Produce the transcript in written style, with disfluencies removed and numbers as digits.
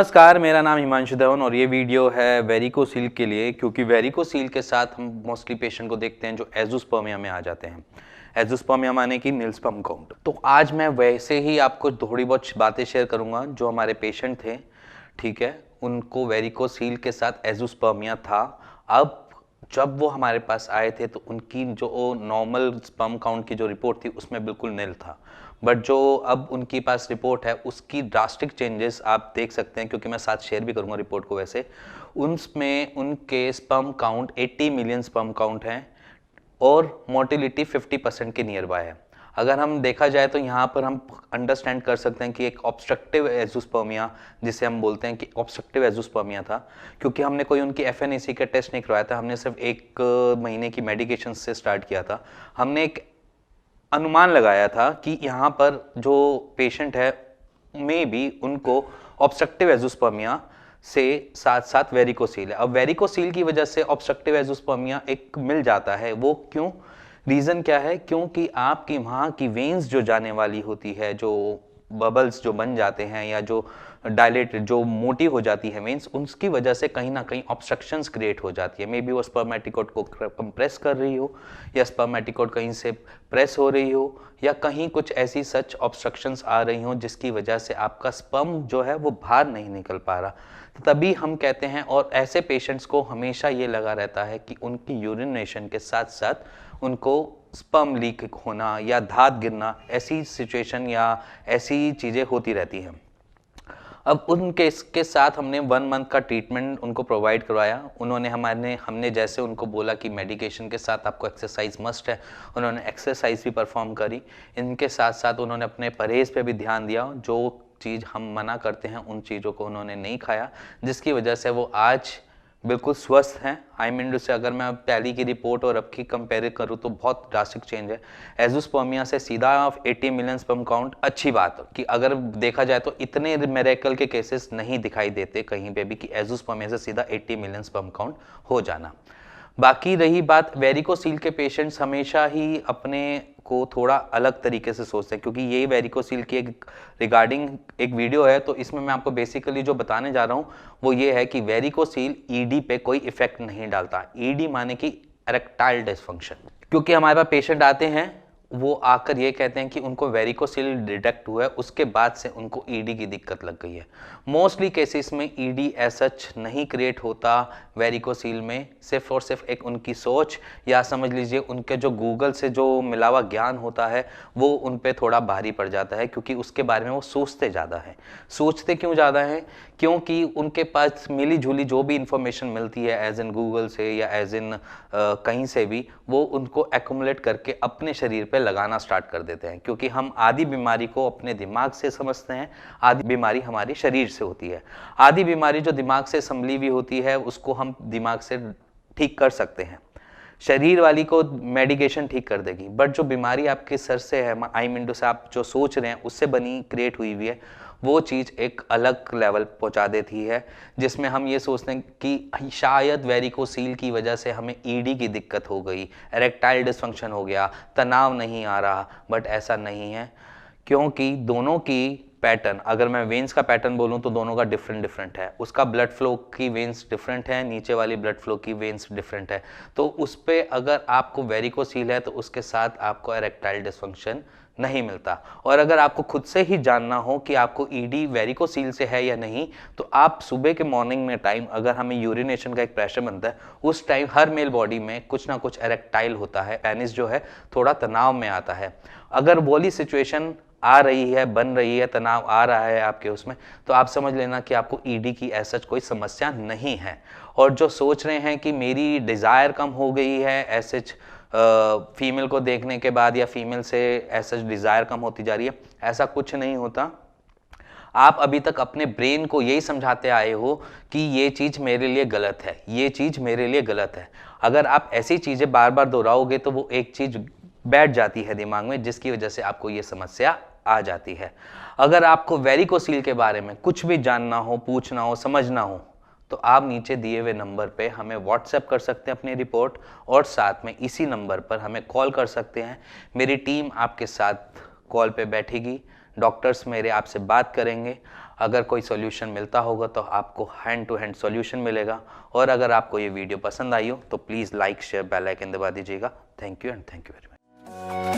नमस्कार, मेरा नाम हिमांशु धवन और ये वीडियो है वेरिकोसील के लिए, क्योंकि वेरिकोसील के साथ हम मोस्टली पेशेंट को देखते हैं जो एज़ोस्पर्मिया में आ जाते हैं। एज़ोस्पर्मिया माने कि नील स्पर्म काउंट। तो आज मैं वैसे ही आपको थोड़ी बहुत बातें शेयर करूंगा जो हमारे पेशेंट थे, ठीक है, उनको वेरिकोसील के साथ एज़ोस्पर्मिया था। अब जब वो हमारे पास आए थे तो उनकी जो नॉर्मल स्पर्म काउंट की जो रिपोर्ट थी उसमें बिल्कुल नील था, बट जो अब उनके पास रिपोर्ट है उसकी ड्रास्टिक चेंजेस आप देख सकते हैं, क्योंकि मैं साथ शेयर भी करूंगा रिपोर्ट को। वैसे उनमें उनके sperm count 80 million sperm count हैं और मोटिलिटी 50% के नियर बाय है। अगर हम देखा जाए तो यहाँ पर हम अंडरस्टैंड कर सकते हैं कि एक ऑब्स्ट्रक्टिव एज़ोस्पर्मिया, जिसे हम बोलते हैं कि ऑब्स्ट्रक्टिव एज़ोस्पर्मिया था, क्योंकि हमने कोई उनकी एफएनएसी का टेस्ट नहीं करवाया था। हमने सिर्फ 1 महीने की मेडिकेशन से स्टार्ट किया था। हमने एक अनुमान लगाया था कि यहाँ पर जो पेशेंट है मे बी उनको ऑब्स्ट्रक्टिव एज़ोस्पर्मिया से साथ साथ वेरिकोसील है। अब वेरिकोसील की वजह से ऑब्स्ट्रक्टिव एज़ोस्पर्मिया एक मिल जाता है, वो क्यों, रीज़न क्या है? क्योंकि आपकी वहाँ की वेन्स जो जाने वाली होती है, जो बबल्स जो बन जाते हैं या जो डायलेटेड जो मोटी हो जाती है वेन्स, उसकी वजह से कहीं ना कहीं ऑब्स्ट्रक्शंस क्रिएट हो जाती है। मे बी वो स्पर्मेटिकोड को कंप्रेस कर रही हो, या स्पर्मेटिकोड कहीं से प्रेस हो रही हो, या कहीं कुछ ऐसी सच ऑब्स्ट्रक्शंस आ रही हो जिसकी वजह से आपका स्पर्म जो है वो बाहर नहीं निकल पा रहा। तो तभी हम कहते हैं, और ऐसे पेशेंट्स को हमेशा ये लगा रहता है कि उनकी यूरिनेशन के साथ साथ उनको स्पर्म लीक होना या धात गिरना, ऐसी सिचुएशन या ऐसी चीज़ें होती रहती हैं। अब उनके इसके साथ हमने 1 मंथ का ट्रीटमेंट उनको प्रोवाइड करवाया। उन्होंने हमने जैसे उनको बोला कि मेडिकेशन के साथ आपको एक्सरसाइज मस्ट है, उन्होंने एक्सरसाइज भी परफॉर्म करी। इनके साथ साथ उन्होंने अपने परहेज़ पे भी ध्यान दिया। जो चीज़ हम मना करते हैं उन चीज़ों को उन्होंने नहीं खाया, जिसकी वजह से वो आज बिल्कुल स्वस्थ हैं। आई मीन से अगर मैं पहली की रिपोर्ट और अब की कंपेयर करूँ तो बहुत ड्रास्टिक चेंज है। एज़ोस्पर्मिया से सीधा 80 मिलियन स्पर्म काउंट, अच्छी बात कि अगर देखा जाए तो इतने मिरेकल के केसेस नहीं दिखाई देते कहीं पे भी कि एज़ोस्पर्मिया से सीधा 80 मिलियन स्पर्म काउंट हो जाना। बाकी रही बात, वेरिकोसील के पेशेंट्स हमेशा ही अपने को थोड़ा अलग तरीके से सोचते हैं, क्योंकि ये वेरिकोसील की एक रिगार्डिंग एक वीडियो है। तो इसमें मैं आपको बेसिकली जो बताने जा रहा हूँ वो ये है कि वेरिकोसील ईडी पे कोई इफेक्ट नहीं डालता। ईडी माने कि इरेक्टाइल डिसफंक्शन। क्योंकि हमारे पास पेशेंट आते हैं, वो आकर ये कहते हैं कि उनको वेरिकोसील डिटेक्ट हुआ है, उसके बाद से उनको ईडी की दिक्कत लग गई है। मोस्टली केसेस में ईडी एज सच नहीं क्रिएट होता वेरिकोसील में, सिर्फ और सिर्फ एक उनकी सोच या समझ लीजिए उनके जो गूगल से जो मिला हुआ ज्ञान होता है वो उन पे थोड़ा भारी पड़ जाता है, क्योंकि उसके बारे में वो सोचते ज़्यादा हैं। सोचते क्यों ज़्यादा हैं? क्योंकि उनके पास मिली जुली जो भी इंफॉर्मेशन मिलती है एज इन गूगल से या एज इन कहीं से भी, वो उनको एक्यूमुलेट करके अपने शरीर पे लगाना स्टार्ट कर देते हैं। क्योंकि हम आधी बीमारी को अपने दिमाग से समझते हैं, आधी बीमारी हमारी शरीर से होती है। आधी बीमारी जो दिमाग से संभली हुई होती है उसको हम दिमाग से ठीक कर सकते हैं, शरीर वाली को मेडिकेशन ठीक कर देगी। बट जो बीमारी आपके सर से है, आई मीन से आप जो सोच रहे हैं उससे बनी क्रिएट हुई हुई है, वो चीज़ एक अलग लेवल पहुंचा देती है, जिसमें हम ये सोचते हैं कि शायद वेरिकोसील की वजह से हमें ईडी की दिक्कत हो गई, इरेक्टाइल डिसफंक्शन हो गया, तनाव नहीं आ रहा। बट ऐसा नहीं है, क्योंकि दोनों की पैटर्न, अगर मैं वेन्स का पैटर्न बोलूं तो दोनों का डिफरेंट है। उसका ब्लड फ्लो की वेन्स डिफरेंट है, नीचे वाली ब्लड फ्लो की वेन्स डिफरेंट है। तो उस पर अगर आपको वेरिकोसील है तो उसके साथ आपको इरेक्टाइल डिसफंक्शन नहीं मिलता। और अगर आपको खुद से ही जानना हो कि आपको ईडी वेरिकोसील से है या नहीं, तो आप सुबह के मॉर्निंग में टाइम, अगर हमें यूरिनेशन का एक प्रेशर बनता है, उस टाइम हर मेल बॉडी में कुछ ना कुछ इरेक्टाइल होता है, पेनिस जो है थोड़ा तनाव में आता है। अगर वोली सिचुएशन आ रही है, बन रही है, तनाव आ रहा है आपके उसमें, तो आप समझ लेना कि आपको ईडी की ऐसा कोई समस्या नहीं है। और जो सोच रहे हैं कि मेरी डिज़ायर कम हो गई है ऐसे फीमेल को देखने के बाद, या फीमेल से ऐसा डिज़ायर कम होती जा रही है, ऐसा कुछ नहीं होता। आप अभी तक अपने ब्रेन को यही समझाते आए हो कि ये चीज़ मेरे लिए गलत है, ये चीज़ मेरे लिए गलत है। अगर आप ऐसी चीज़ें बार बार दोहराओगे तो वो एक चीज़ बैठ जाती है दिमाग में, जिसकी वजह से आपको ये समस्या आ जाती है। अगर आपको वेरिकोसील के बारे में कुछ भी जानना हो, पूछना हो, समझना हो, तो आप नीचे दिए हुए नंबर पे हमें व्हाट्सएप कर सकते हैं अपनी रिपोर्ट, और साथ में इसी नंबर पर हमें कॉल कर सकते हैं। मेरी टीम आपके साथ कॉल पे बैठेगी, डॉक्टर्स मेरे आपसे बात करेंगे। अगर कोई सॉल्यूशन मिलता होगा तो आपको हैंड टू हैंड सॉल्यूशन मिलेगा। और अगर आपको ये वीडियो पसंद आई हो तो please like share bell icon दबा दीजिएगा। Thank you and thank you very much.